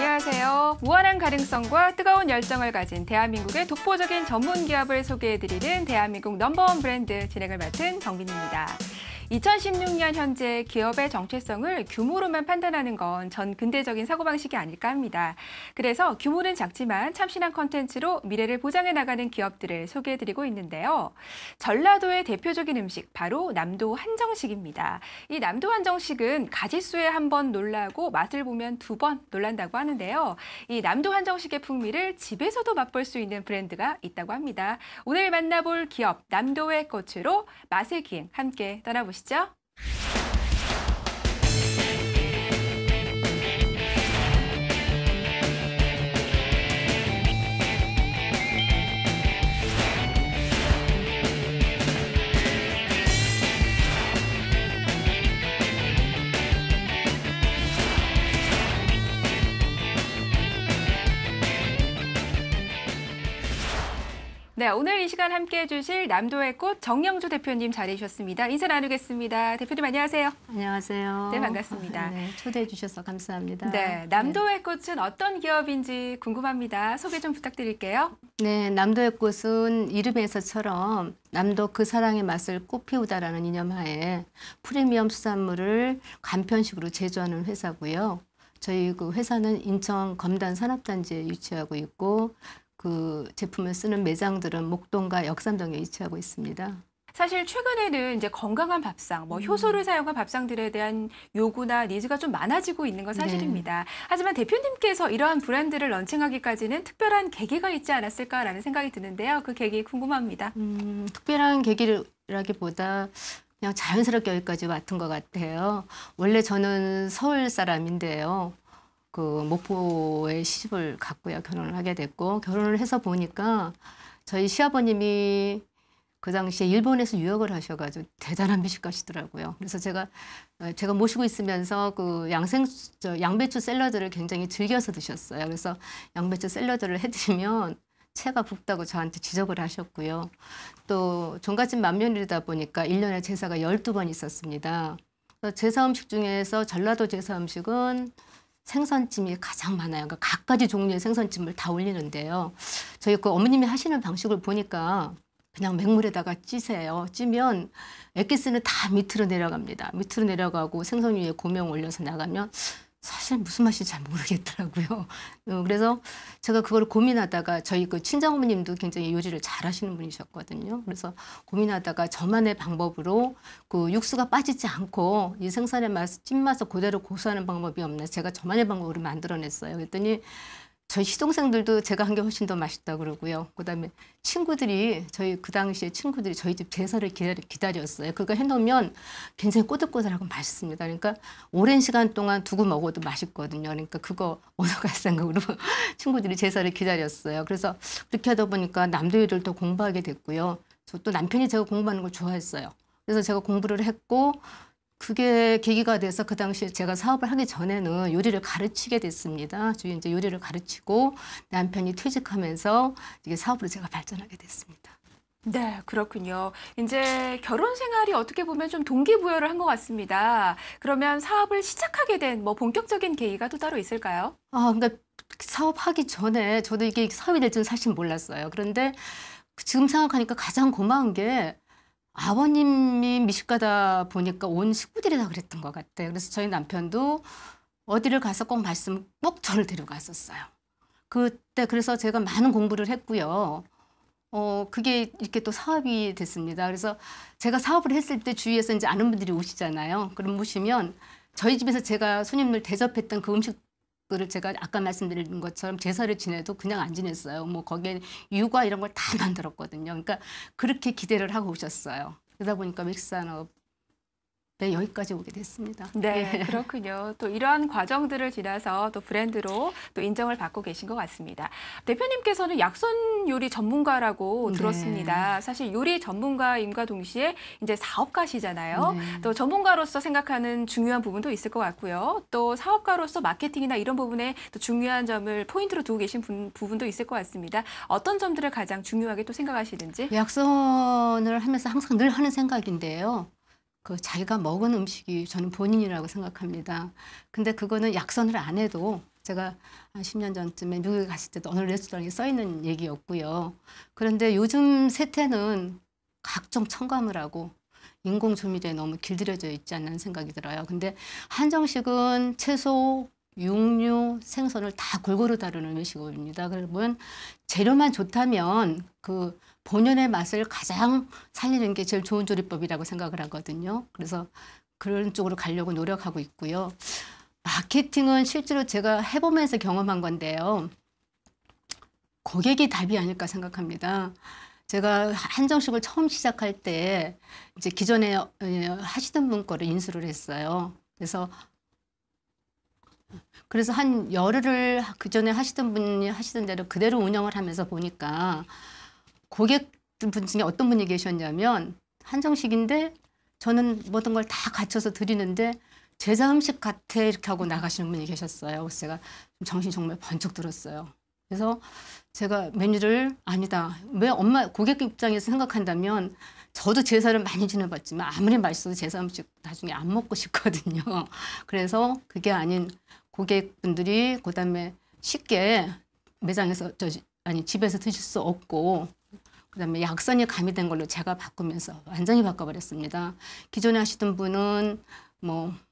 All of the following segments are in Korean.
안녕하세요. 무한한 가능성과 뜨거운 열정을 가진 대한민국의 독보적인 전문 기업을 소개해드리는 대한민국 넘버원 브랜드 진행을 맡은 정빈입니다. 2016년 현재 기업의 정체성을 규모로만 판단하는 건 전 근대적인 사고방식이 아닐까 합니다. 그래서 규모는 작지만 참신한 콘텐츠로 미래를 보장해 나가는 기업들을 소개해드리고 있는데요. 전라도의 대표적인 음식, 바로 남도 한정식입니다. 이 남도 한정식은 가짓수에 한 번 놀라고 맛을 보면 두 번 놀란다고 하는데요. 이 남도 한정식의 풍미를 집에서도 맛볼 수 있는 브랜드가 있다고 합니다. 오늘 만나볼 기업 남도의 꽃으로 맛의 기행 함께 떠나보시죠. 네, 오늘 이 시간 함께해 주실 남도의 꽃 정영주 대표님 자리해 주셨습니다. 인사 나누겠습니다. 대표님 안녕하세요. 안녕하세요. 네, 반갑습니다. 네, 초대해 주셔서 감사합니다. 네, 남도의 꽃은 어떤 기업인지 궁금합니다. 소개 좀 부탁드릴게요. 네, 남도의 꽃은 이름에서처럼 남도 그 사랑의 맛을 꽃피우다라는 이념하에 프리미엄 수산물을 간편식으로 제조하는 회사고요. 저희 그 회사는 인천 검단 산업단지에 위치하고 있고 그 제품을 쓰는 매장들은 목동과 역삼동에 위치하고 있습니다. 사실 최근에는 이제 건강한 밥상, 효소를 사용한 밥상들에 대한 요구나 니즈가 좀 많아지고 있는 건 사실입니다. 하지만 대표님께서 이러한 브랜드를 런칭하기까지는 특별한 계기가 있지 않았을까라는 생각이 드는데요. 그 계기 궁금합니다. 특별한 계기라기보다 그냥 자연스럽게 여기까지 왔던 것 같아요. 원래 저는 서울 사람인데요. 그 목포에 시집을 갔고요. 결혼을 하게 됐고 결혼을 해서 보니까 저희 시아버님이 그 당시에 일본에서 유학을 하셔가지고 대단한 미식가시더라고요. 그래서 제가 모시고 있으면서 그 양배추 샐러드를 굉장히 즐겨서 드셨어요. 그래서 양배추 샐러드를 해드리면 채가 붓다고 저한테 지적을 하셨고요. 또 종갓집 맏며느리다 보니까 1년에 제사가 12번 있었습니다. 제사 음식 중에서 전라도 제사 음식은 생선찜이 가장 많아요. 그러니까 갖가지 종류의 생선찜을 다 올리는데요. 저희 그 어머님이 하시는 방식을 보니까 그냥 맹물에다가 찌세요. 찌면 액기스는 다 밑으로 내려갑니다. 밑으로 내려가고 생선 위에 고명 올려서 나가면 사실 무슨 맛인지 잘 모르겠더라고요. 그래서 제가 그걸 고민하다가 저희 그 친정어머님도 굉장히 요리를 잘 하시는 분이셨거든요. 그래서 고민하다가 저만의 방법으로 그 육수가 빠지지 않고 이 생선의 맛, 찐맛을 그대로 고수하는 방법이 없나 제가 저만의 방법으로 만들어냈어요. 그랬더니 저희 시동생들도 제가 한 게 훨씬 더 맛있다 그러고요. 그다음에 친구들이 그 당시에 친구들이 저희 집 제사를 기다렸어요. 그거 해놓으면 굉장히 꼬들꼬들하고 맛있습니다. 그러니까 오랜 시간 동안 두고 먹어도 맛있거든요. 그러니까 그거 얻어갈 생각으로 친구들이 제사를 기다렸어요. 그래서 그렇게 하다 보니까 남도 요리를 더 공부하게 됐고요. 저 또 남편이 제가 공부하는 걸 좋아했어요. 그래서 제가 공부를 했고 그게 계기가 돼서 그 당시에 제가 사업을 하기 전에는 요리를 가르치게 됐습니다. 주로 이제 요리를 가르치고 남편이 퇴직하면서 이게 사업으로 제가 발전하게 됐습니다. 네, 그렇군요. 이제 결혼 생활이 어떻게 보면 좀 동기부여를 한 것 같습니다. 그러면 사업을 시작하게 된 본격적인 계기가 또 따로 있을까요? 그러니까 사업하기 전에 저도 이게 사업이 될 줄은 사실 몰랐어요. 그런데 지금 생각하니까 가장 고마운 게 아버님이 미식가다 보니까 온 식구들이 다 그랬던 것 같아요. 그래서 저희 남편도 어디를 가서 꼭 말씀 꼭 저를 데려갔었어요. 그때 그래서 제가 많은 공부를 했고요. 그게 이렇게 또 사업이 됐습니다. 그래서 제가 사업을 했을 때 주위에서 이제 아는 분들이 오시잖아요. 그럼 오시면 저희 집에서 제가 손님들 대접했던 그 음식들을 제가 아까 말씀드린 것처럼 제사를 지내도 그냥 안 지냈어요. 거기에 육아 이런 걸 다 만들었거든요. 그러니까 그렇게 기대를 하고 오셨어요. 그러다 보니까 맥산업 여기까지 오게 됐습니다. 네, 그렇군요. 또 이러한 과정들을 지나서 또 브랜드로 또 인정을 받고 계신 것 같습니다. 대표님께서는 약선 요리 전문가라고 들었습니다. 사실 요리 전문가임과 동시에 이제 사업가시잖아요. 또 전문가로서 생각하는 중요한 부분도 있을 것 같고요. 또 사업가로서 마케팅이나 이런 부분에 또 중요한 점을 포인트로 두고 계신 부분도 있을 것 같습니다. 어떤 점들을 가장 중요하게 또 생각하시는지? 약선을 하면서 항상 늘 하는 생각인데요. 자기가 먹은 음식이 저는 본인이라고 생각합니다. 근데 그거는 약선을 안 해도 제가 한 10년 전쯤에 미국에 갔을 때도 어느 레스토랑에 써 있는 얘기였고요. 그런데 요즘 세태는 각종 첨가물 하고 인공 조미료에 너무 길들여져 있지 않는 생각이 들어요. 근데 한정식은 채소, 육류, 생선을 다 골고루 다루는 외식업입니다. 그러면 재료만 좋다면 그 본연의 맛을 가장 살리는 게 제일 좋은 조리법이라고 생각을 하거든요. 그래서 그런 쪽으로 가려고 노력하고 있고요. 마케팅은 실제로 제가 해보면서 경험한 건데요. 고객이 답이 아닐까 생각합니다. 제가 한정식을 처음 시작할 때 이제 기존에 하시던 분 거를 인수를 했어요. 그래서 한 열흘을 그전에 하시던 분이 하시던 대로 그대로 운영을 하면서 보니까 고객분 중에 어떤 분이 계셨냐면 한정식인데 저는 모든 걸 다 갖춰서 드리는데 제사 음식 같아 이렇게 하고 나가시는 분이 계셨어요. 그래서 제가 정신이 정말 번쩍 들었어요. 그래서 제가 메뉴를 아니다. 왜 고객 입장에서 생각한다면 저도 제사를 많이 지내봤지만 아무리 맛있어도 제사 음식 나중에 안 먹고 싶거든요. 그래서 그게 아닌 고객분들이 그다음에 쉽게 매장에서 집에서 드실 수 없고 그다음에 약선이 가미된 걸로 제가 바꾸면서 완전히 바꿔버렸습니다. 기존에 하시던 분은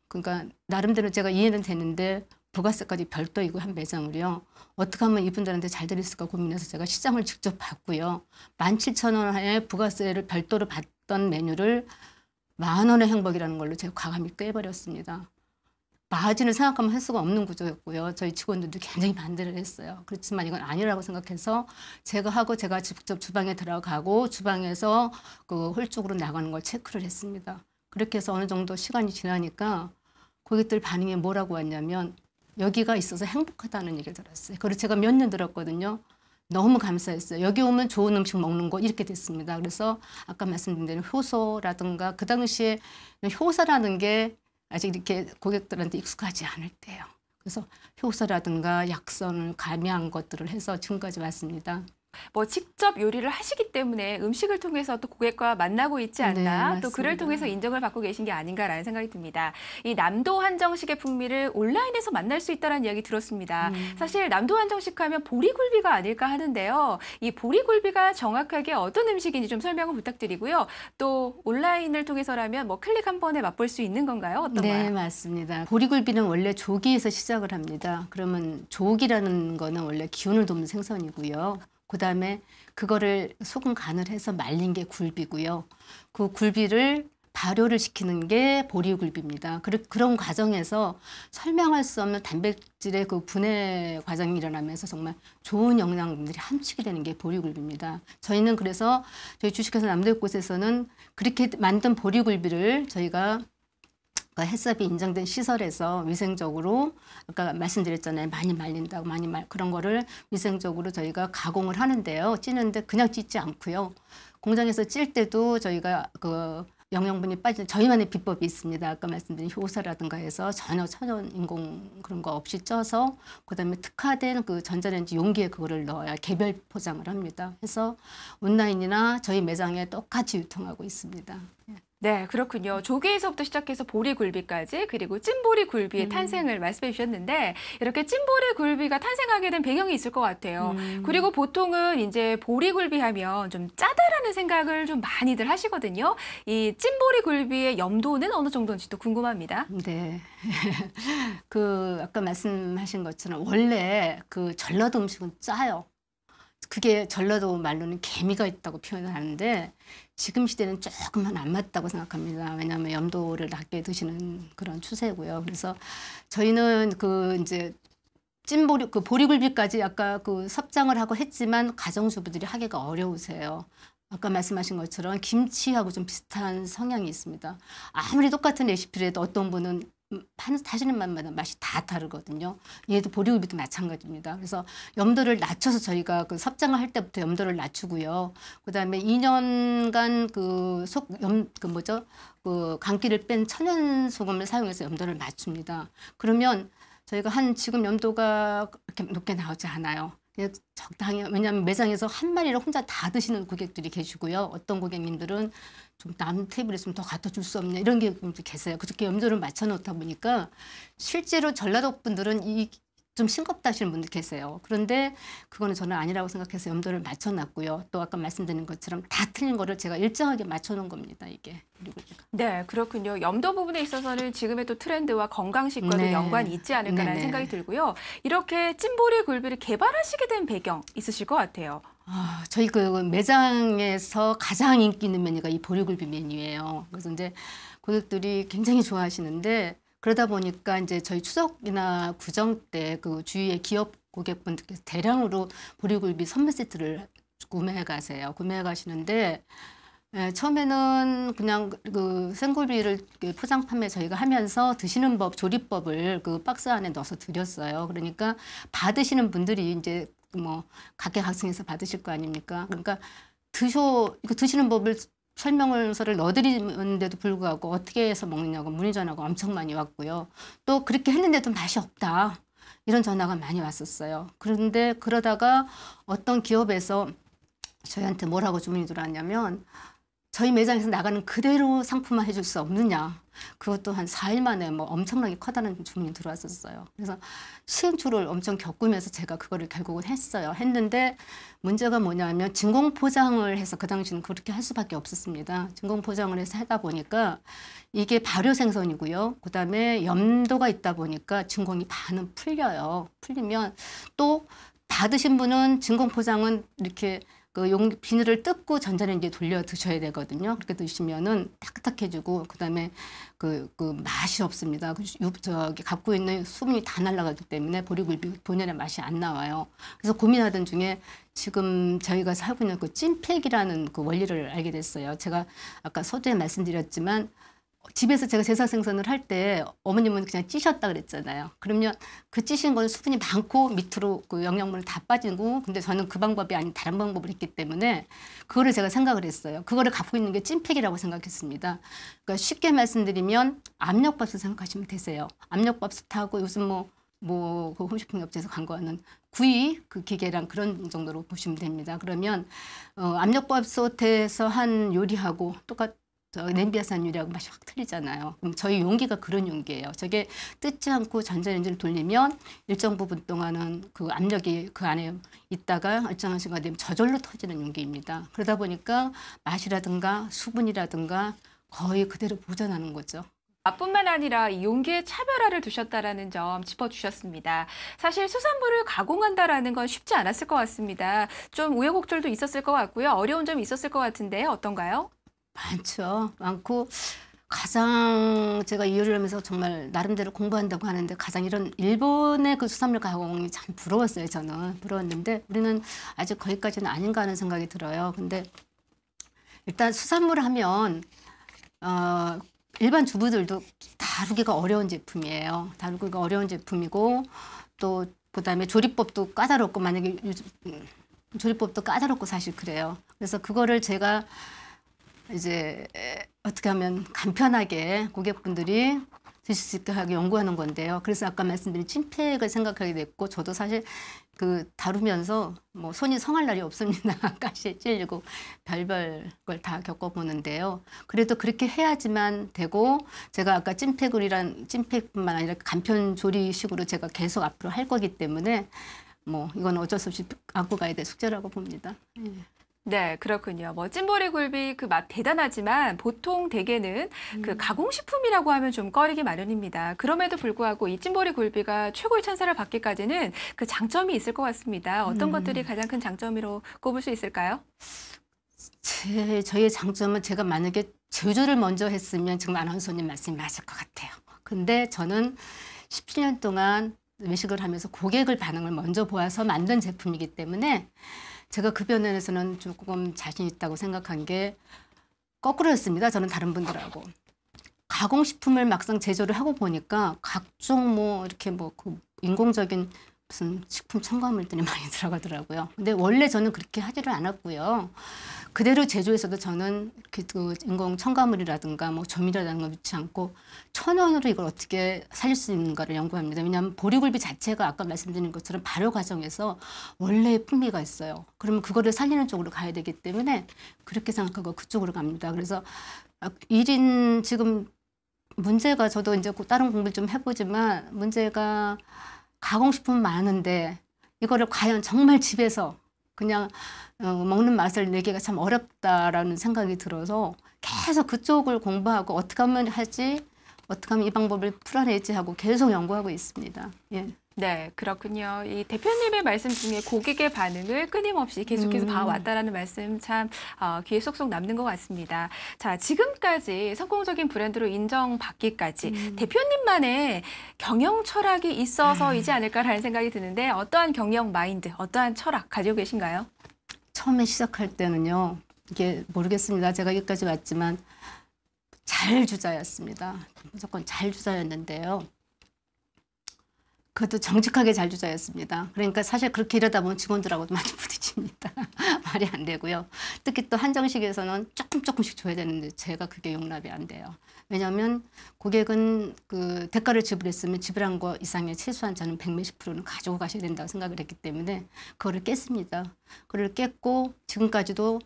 그러니까 나름대로 제가 이해는 되는데 부가세까지 별도이고 한 매장을요. 어떻게 하면 이분들한테 잘 드릴까 고민해서 제가 시장을 직접 봤고요. 17,000원에 부가세를 별도로 받던 메뉴를 10,000원의 행복이라는 걸로 제가 과감히 꿰버렸습니다. 마진을 생각하면 할 수가 없는 구조였고요. 저희 직원들도 굉장히 반대를 했어요. 그렇지만 이건 아니라고 생각해서 제가 직접 주방에 들어가고 주방에서 그 홀 쪽으로 나가는 걸 체크를 했습니다. 그렇게 해서 어느 정도 시간이 지나니까 고객들 반응이 뭐라고 왔냐면 여기가 있어서 행복하다는 얘기를 들었어요. 그리고 제가 몇 년 들었거든요. 너무 감사했어요. 여기 오면 좋은 음식 먹는 거 이렇게 됐습니다. 그래서 아까 말씀드린 대로 효소라든가 그 당시에 효소라는 게 아직 이렇게 고객들한테 익숙하지 않을 때요. 그래서 효소라든가 약선을 가미한 것들을 해서 지금까지 왔습니다. 직접 요리를 하시기 때문에 음식을 통해서 또 고객과 만나고 있지 않나, 네, 또 그를 맞습니다. 통해서 인정을 받고 계신 게 아닌가라는 생각이 듭니다. 이 남도 한정식의 풍미를 온라인에서 만날 수 있다는 이야기 들었습니다. 사실 남도 한정식 하면 보리굴비가 아닐까 하는데요. 이 보리굴비가 정확하게 어떤 음식인지 좀 설명을 부탁드리고요. 또 온라인을 통해서라면 클릭 한 번에 맛볼 수 있는 건가요? 어떤가요? 네, 맞습니다. 보리굴비는 원래 조기에서 시작을 합니다. 그러면 조기라는 거는 원래 기운을 돕는 생선이고요. 그다음에 그거를 소금 간을 해서 말린 게 굴비고요. 그 굴비를 발효를 시키는 게 보리굴비입니다. 그런 과정에서 설명할 수 없는 단백질의 그 분해 과정이 일어나면서 정말 좋은 영양분들이 함축이 되는 게 보리굴비입니다. 저희는 그래서 저희 주식회사 남도역곳에서는 그렇게 만든 보리굴비를 저희가 햇섭이 인정된 시설에서 위생적으로 아까 말씀드렸잖아요. 많이 말린다고 그런 거를 위생적으로 저희가 가공을 하는데요. 찌는데 그냥 찌지 않고요. 공장에서 찔 때도 저희가 그 영양분이 빠진 저희만의 비법이 있습니다. 아까 말씀드린 효소라든가 해서 전혀 천연 인공 그런 거 없이 쪄서 그다음에 특화된 그 전자레인지 용기에 그거를 넣어야 개별 포장을 합니다. 해서 온라인이나 저희 매장에 똑같이 유통하고 있습니다. 네, 그렇군요. 조개에서부터 시작해서 보리굴비까지 그리고 찐보리굴비의 탄생을 말씀해 주셨는데 이렇게 찐보리굴비가 탄생하게 된 배경이 있을 것 같아요. 그리고 보통은 이제 보리굴비 하면 좀 짜다라는 생각을 좀 많이들 하시거든요. 이 찐보리굴비의 염도는 어느 정도인지도 궁금합니다. 네. 아까 말씀하신 것처럼 원래 그 전라도 음식은 짜요. 그게 전라도 말로는 개미가 있다고 표현을 하는데 지금 시대는 조금은 안 맞다고 생각합니다. 왜냐하면 염도를 낮게 드시는 그런 추세고요. 그래서 저희는 이제 보리굴비까지 아까 섭장을 하고 했지만 가정주부들이 하기가 어려우세요. 아까 말씀하신 것처럼 김치하고 좀 비슷한 성향이 있습니다. 아무리 똑같은 레시피를 해도 어떤 분은 하시는 맛마다 맛이 다 다르거든요. 얘도 보리굴비도 마찬가지입니다. 그래서 염도를 낮춰서 저희가 섭장을 할 때부터 염도를 낮추고요. 그다음에 2년간 감기를 뺀 천연 소금을 사용해서 염도를 맞춥니다. 그러면 저희가 지금 염도가 그렇게 높게 나오지 않아요. 적당히, 왜냐하면 매장에서 한 마리를 혼자 다 드시는 고객들이 계시고요. 어떤 고객님들은 좀 남 테이블에 좀 더 갖다 줄 수 없냐 이런 게 계세요. 그렇게 염도를 맞춰 놓다 보니까 실제로 전라도 분들은 이 좀 싱겁다 하시는 분들 계세요. 그런데 그거는 저는 아니라고 생각해서 염도를 맞춰놨고요. 또 아까 말씀드린 것처럼 다 틀린 거를 제가 일정하게 맞춰놓은 겁니다. 이게. 그리고 제가. 네, 그렇군요. 염도 부분에 있어서는 지금의 또 트렌드와 건강식과도 네. 연관이 있지 않을까라는 네네. 생각이 들고요. 이렇게 찐보리 굴비를 개발하시게 된 배경 있으실 것 같아요. 저희 그 매장에서 가장 인기 있는 메뉴가 이 보리굴비 메뉴예요. 그래서 이제 고객들이 굉장히 좋아하시는데 그러다 보니까 이제 저희 추석이나 구정 때 그 주위의 기업 고객분들께서 대량으로 보리굴비 선물 세트를 구매해 가세요. 구매해 가시는데 처음에는 그냥 그 생굴비를 포장 판매 저희가 하면서 드시는 법, 조리법을 그 박스 안에 넣어서 드렸어요. 그러니까 받으시는 분들이 이제 뭐 각계각층에서 받으실 거 아닙니까? 그러니까 이거 드시는 법을 설명서를 넣어드리는데도 불구하고 어떻게 해서 먹느냐고 문의 전화가 엄청 많이 왔고요. 또 그렇게 했는데도 맛이 없다. 이런 전화가 많이 왔었어요. 그런데 그러다가 어떤 기업에서 저희한테 뭐라고 주문이 들어왔냐면 저희 매장에서 나가는 그대로 상품화 해줄 수 없느냐. 그것도 한 4일 만에 뭐 엄청나게 커다란 주문이 들어왔었어요. 그래서 시행착오를 엄청 겪으면서 제가 그거를 결국은 했어요. 했는데 문제가 뭐냐면 진공 포장을 해서 그 당시는 그렇게 할 수밖에 없었습니다. 진공 포장을 해서 하다 보니까 이게 발효 생선이고요. 그다음에 염도가 있다 보니까 진공이 반은 풀려요. 풀리면 또 받으신 분은 진공 포장은 이렇게 그 비닐을 뜯고 전자레인지에 돌려 드셔야 되거든요. 그렇게 드시면은 따뜻해지고 그다음에 그 맛이 없습니다. 저기 갖고 있는 수분이 다 날아가기 때문에 보리굴비 본연의 맛이 안 나와요. 그래서 고민하던 중에 지금 저희가 살고 있는 그 찐팩이라는 그 원리를 알게 됐어요. 제가 아까 서두에 말씀드렸지만 집에서 제가 제사 생선을 할 때 어머님은 그냥 찌셨다 그랬잖아요. 그러면 그 찌신 건 수분이 많고 밑으로 그 영양분을 다 빠지고 근데 저는 그 방법이 아닌 다른 방법을 했기 때문에 그거를 제가 생각을 했어요. 그거를 갖고 있는 게 찐팩이라고 생각했습니다. 그러니까 쉽게 말씀드리면 압력밥솥 생각하시면 되세요. 압력밥솥하고 요즘 그 홈쇼핑 업체에서 광고하는 구이 그 기계랑 그런 정도로 보시면 됩니다. 그러면 압력밥솥에서 한 요리하고 냄비에서 한 요리하고 맛이 확 틀리잖아요. 그럼 저희 용기가 그런 용기예요. 저게 뜯지 않고 전자레인지를 돌리면 일정 부분 동안은 그 압력이 그 안에 있다가 일정한 시간 되면 저절로 터지는 용기입니다. 그러다 보니까 맛이라든가 수분이라든가 거의 그대로 보존하는 거죠. 맛뿐만 아니라 이 용기에 차별화를 두셨다라는 점 짚어주셨습니다. 사실 수산물을 가공한다라는 건 쉽지 않았을 것 같습니다. 좀 우여곡절도 있었을 것 같고요. 어려운 점이 있었을 것 같은데 어떤가요? 많죠. 많고 가장 제가 이 요리를 하면서 정말 나름대로 공부한다고 하는데 가장 이런 일본의 그 수산물 가공이 참 부러웠어요. 저는 부러웠는데 우리는 아직 거기까지는 아닌가 하는 생각이 들어요. 근데 일단 수산물 하면 일반 주부들도 다루기가 어려운 제품이에요. 다루기가 어려운 제품이고 또 그다음에 조리법도 까다롭고 만약에 요즘 조리법도 까다롭고 사실 그래요. 그래서 그거를 제가 이제 어떻게 하면 간편하게 고객분들이 드실 수 있게 하게 연구하는 건데요. 그래서 아까 말씀드린 찐팩을 생각하게 됐고 저도 사실 그 다루면서 뭐 손이 성할 날이 없습니다. 가시에 찔리고 별별 걸 다 겪어보는데요. 그래도 그렇게 해야지만 되고 제가 아까 찐팩뿐만 아니라 간편 조리식으로 제가 계속 앞으로 할 거기 때문에 뭐 이건 어쩔 수 없이 안고 가야 될 숙제라고 봅니다. 네, 그렇군요. 찐보리 굴비 그 맛 대단하지만 보통 대개는 그 가공식품이라고 하면 좀 꺼리기 마련입니다. 그럼에도 불구하고 이 찐보리 굴비가 최고의 찬사를 받기까지는 그 장점이 있을 것 같습니다. 어떤 것들이 가장 큰 장점으로 꼽을 수 있을까요? 저희의 장점은 제가 만약에 제조를 먼저 했으면 지금 아나운서님 말씀이 맞을 것 같아요. 근데 저는 17년 동안 외식을 하면서 고객을 반응을 먼저 보아서 만든 제품이기 때문에 제가 그 면에서는 조금 자신 있다고 생각한 게 거꾸로였습니다. 저는 다른 분들하고. 가공식품을 막상 제조를 하고 보니까 각종 이렇게 그 인공적인 무슨 식품 첨가물들이 많이 들어가더라고요. 근데 원래 저는 그렇게 하지를 않았고요. 그대로 제조해서도 저는 그 인공 첨가물이라든가 조미료라든가 넣지 않고 천연으로 이걸 어떻게 살릴 수 있는가를 연구합니다. 왜냐하면 보리굴비 자체가 아까 말씀드린 것처럼 발효 과정에서 원래의 풍미가 있어요. 그러면 그거를 살리는 쪽으로 가야 되기 때문에 그렇게 생각하고 그쪽으로 갑니다. 그래서 1인 지금 문제가 저도 이제 다른 공부를 좀 해보지만 문제가 가공식품 많은데 이거를 과연 정말 집에서 그냥 먹는 맛을 내기가 참 어렵다라는 생각이 들어서 계속 그쪽을 공부하고 어떻게 하면 하지, 어떻게 하면 이 방법을 풀어내지 하고 계속 연구하고 있습니다. 예. 네, 그렇군요. 이 대표님의 말씀 중에 고객의 반응을 끊임없이 계속해서 봐왔다라는 말씀 참 귀에 쏙쏙 남는 것 같습니다. 자, 지금까지 성공적인 브랜드로 인정받기까지 대표님만의 경영 철학이 있어서이지 않을까라는 생각이 드는데 어떠한 경영 마인드, 어떠한 철학 가지고 계신가요? 처음에 시작할 때는요. 이게 모르겠습니다. 제가 여기까지 왔지만 잘주자였습니다. 무조건 잘주자였는데요. 그것도 정직하게 잘주자였습니다. 그러니까 사실 그렇게 이러다 보면 직원들하고도 많이 부딪힙니다. 말이 안 되고요. 특히 또 한정식에서는 조금씩 줘야 되는데 제가 그게 용납이 안 돼요. 왜냐하면 고객은 그 대가를 지불했으면 지불한 거 이상의 최소한 저는 100몇십 %는 가지고 가셔야 된다고 생각을 했기 때문에 그거를 깼습니다. 그걸 깼고 지금까지도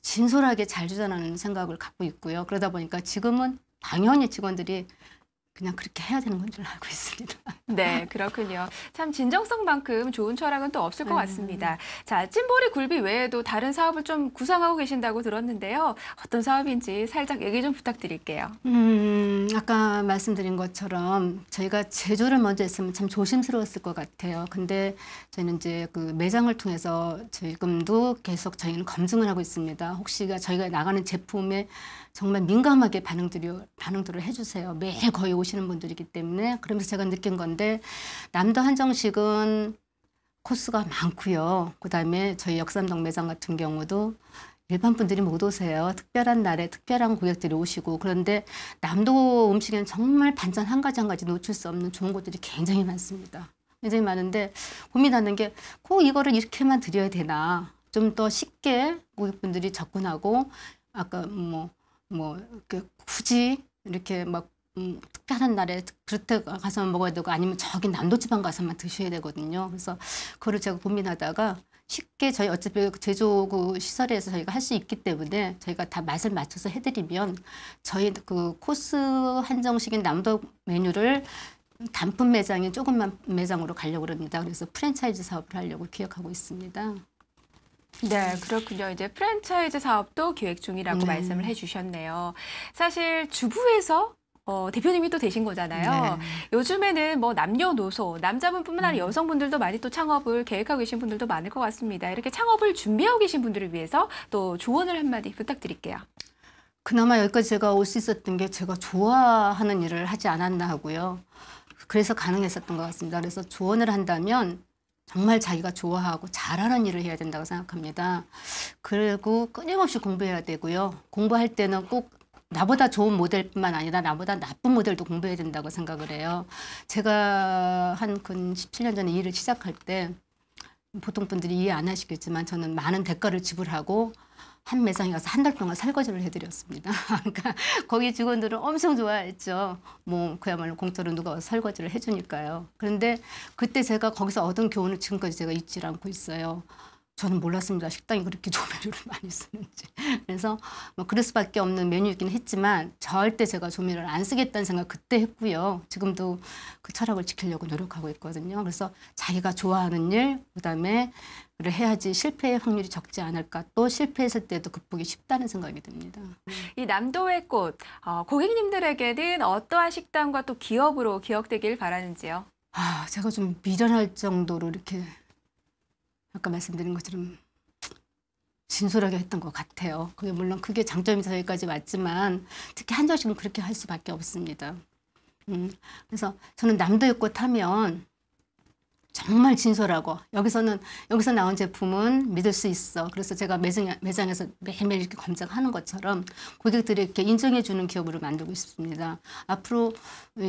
진솔하게 잘 주자라는 생각을 갖고 있고요. 그러다 보니까 지금은 당연히 직원들이 그냥 그렇게 해야 되는 건 줄 알고 있습니다. 네, 그렇군요. 참 진정성만큼 좋은 철학은 또 없을 것 같습니다. 자, 찜보리 굴비 외에도 다른 사업을 좀 구상하고 계신다고 들었는데요. 어떤 사업인지 살짝 얘기 좀 부탁드릴게요. 아까 말씀드린 것처럼 저희가 제조를 먼저 했으면 참 조심스러웠을 것 같아요. 근데 저희는 이제 그 매장을 통해서 지금도 계속 저희는 검증을 하고 있습니다. 혹시 저희가 나가는 제품에 정말 민감하게 반응들을 해주세요. 매일 거의 오시는 분들이기 때문에. 그러면서 제가 느낀 건데 남도 한정식은 코스가 많고요. 그다음에 저희 역삼동 매장 같은 경우도 일반 분들이 못 오세요. 특별한 날에 특별한 고객들이 오시고. 그런데 남도 음식에는 정말 반찬 한 가지 놓칠 수 없는 좋은 것들이 굉장히 많습니다. 굉장히 많은데 고민하는 게 꼭 이거를 이렇게만 드려야 되나. 좀 더 쉽게 고객분들이 접근하고 아까 이렇게 굳이 이렇게 막 특별한 날에 그렇게 가서 먹어야 되고 아니면 저기 남도지방 가서만 드셔야 되거든요. 그래서 그거를 제가 고민하다가 쉽게 저희 어차피 제조 그 시설에서 저희가 할 수 있기 때문에 저희가 다 맛을 맞춰서 해드리면 저희 그 코스 한정식인 남도 메뉴를 단품 매장이 조금만 매장으로 가려고 합니다. 그래서 프랜차이즈 사업을 하려고 기획하고 있습니다. 네, 그렇군요. 이제 프랜차이즈 사업도 기획 중이라고 말씀을 해주셨네요. 사실 주부에서 대표님이 또 되신 거잖아요. 네. 요즘에는 뭐 남녀노소, 남자분뿐만 아니라 여성분들도 많이 또 창업을 계획하고 계신 분들도 많을 것 같습니다. 이렇게 창업을 준비하고 계신 분들을 위해서 또 조언을 한마디 부탁드릴게요. 그나마 여기까지 제가 올 수 있었던 게 제가 좋아하는 일을 하지 않았나 하고요. 그래서 가능했었던 것 같습니다. 그래서 조언을 한다면 정말 자기가 좋아하고 잘하는 일을 해야 된다고 생각합니다. 그리고 끊임없이 공부해야 되고요. 공부할 때는 꼭 나보다 좋은 모델뿐만 아니라 나보다 나쁜 모델도 공부해야 된다고 생각을 해요. 제가 한 17년 전에 일을 시작할 때 보통 분들이 이해 안 하시겠지만 저는 많은 대가를 지불하고 한 매장에 가서 한 달 동안 설거지를 해드렸습니다. 그러니까 거기 직원들은 엄청 좋아했죠. 뭐 그야말로 공짜로 누가 설거지를 해주니까요. 그런데 그때 제가 거기서 얻은 교훈을 지금까지 제가 잊지 않고 있어요. 저는 몰랐습니다. 식당이 그렇게 조미료를 많이 쓰는지. 그래서 뭐 그럴 수밖에 없는 메뉴이긴 했지만 절대 제가 조미료를 안 쓰겠다는 생각 그때 했고요. 지금도 그 철학을 지키려고 노력하고 있거든요. 그래서 자기가 좋아하는 일, 그다음에 를 해야지 실패의 확률이 적지 않을까. 또 실패했을 때도 극복이 쉽다는 생각이 듭니다. 이 남도의 꽃, 고객님들에게는 어떠한 식당과 또 기업으로 기억되길 바라는지요? 제가 좀 미련할 정도로 이렇게 아까 말씀드린 것처럼 진솔하게 했던 것 같아요. 그게 물론 그게 장점이 저희까지 왔지만 특히 한정식은 그렇게 할 수밖에 없습니다. 그래서 저는 남도의 꽃 하면 정말 진솔하고 여기서 나온 제품은 믿을 수 있어. 그래서 제가 매장에서 매일매일 이렇게 검증하는 것처럼 고객들이 이렇게 인정해 주는 기업으로 만들고 싶습니다. 앞으로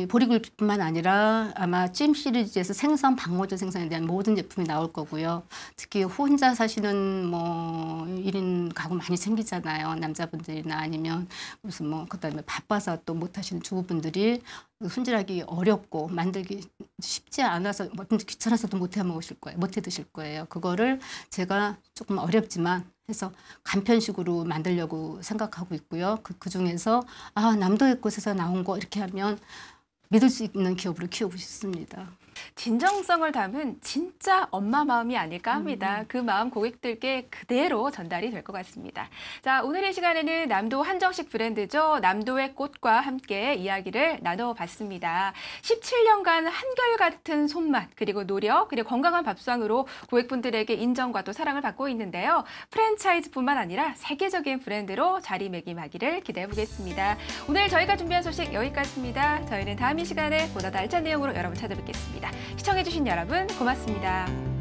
보리굴비뿐만 아니라 아마 찜 시리즈에서 생선, 방어조 생선에 대한 모든 제품이 나올 거고요. 특히 혼자 사시는 뭐 1인 가구 많이 생기잖아요. 남자분들이나 아니면 무슨 뭐 그다음에 바빠서 또 못 하시는 주부분들이 손질하기 어렵고 만들기 쉽지 않아서 귀찮아서도 못 해 먹으실 거예요. 못 해 드실 거예요. 그거를 제가 조금 어렵지만 해서 간편식으로 만들려고 생각하고 있고요. 그 중에서 남도의 꽃에서 나온 거 이렇게 하면 믿을 수 있는 기업으로 키우고 싶습니다. 진정성을 담은 진짜 엄마 마음이 아닐까 합니다. 그 마음 고객들께 그대로 전달이 될 것 같습니다. 자, 오늘 이 시간에는 남도 한정식 브랜드죠. 남도의 꽃과 함께 이야기를 나눠봤습니다. 17년간 한결같은 손맛, 그리고 노력, 그리고 건강한 밥상으로 고객분들에게 인정과 또 사랑을 받고 있는데요. 프랜차이즈뿐만 아니라 세계적인 브랜드로 자리매김하기를 기대해 보겠습니다. 오늘 저희가 준비한 소식 여기까지입니다. 저희는 다음 이 시간에 보다 더 알찬 내용으로 여러분 찾아뵙겠습니다. 시청해주신 여러분 고맙습니다.